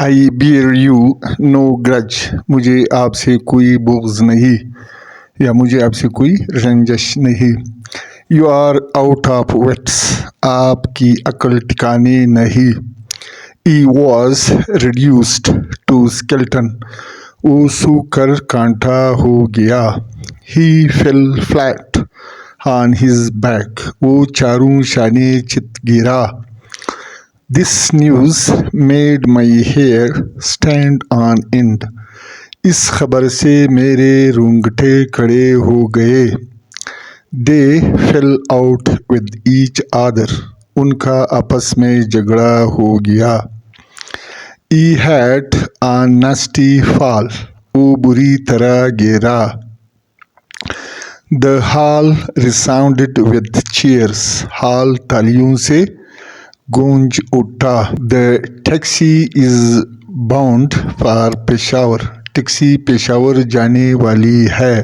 I bear you no grudge. मुझे आपसे कोई बुग़्ज़ नहीं या मुझे आपसे कोई रंजश नहीं। You are out of wits. आपकी अकल ठिकाने नहीं। He was reduced to skeleton. वो सूकर कांटा हो गया। He fell flat on his back. वो चारों शाने चित गिरा। This news made my hair stand on end. इस खबर से मेरे रूंगटे खड़े हो गए। They fell out with each other. उनका आपस में झगड़ा हो गया। He had a nasty fall. वो बुरी तरह गिरा। The hall resounded with cheers. Hall तालियों से गूंज उठा। The taxi is bound for Peshawar. Taxi Peshawar जाने वाली है।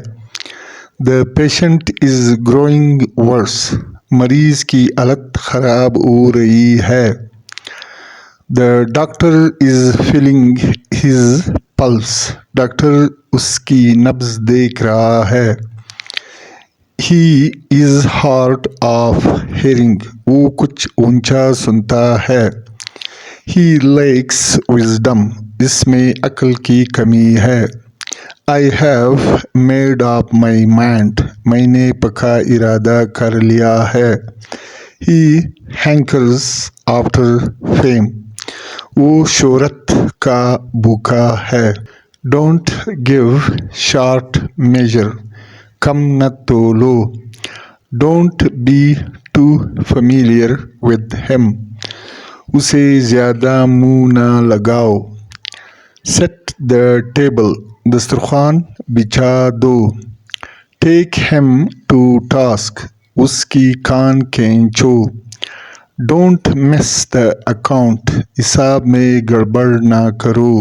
The patient is growing worse. मरीज की हालत खराब हो रही है। The doctor is feeling his pulse. Doctor उसकी नब्ज देख रहा है। He is hard of hearing. वो कुछ ऊंचा सुनता है। He lacks wisdom. इसमें अक्ल की कमी है। I have made up my mind. मैंने पक्का इरादा कर लिया है। He hankers after fame. वो शोहरत का भूखा है। Don't give short measure. कम न तोलो। Don't be too familiar with him. उसे ज़्यादा मुंह न लगाओ। Set the table. दस्तरखान बिछा दो। Take him to task. उसकी कान खींचो। Don't miss the account. हिसाब में गड़बड़ ना करो।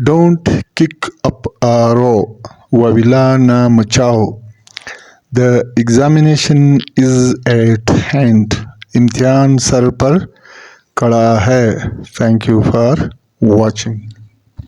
Don't kick up a row. वविला ना मचाओ। The examination is at hand. इम्तिहान सर पर खड़ा है। Thank you for watching.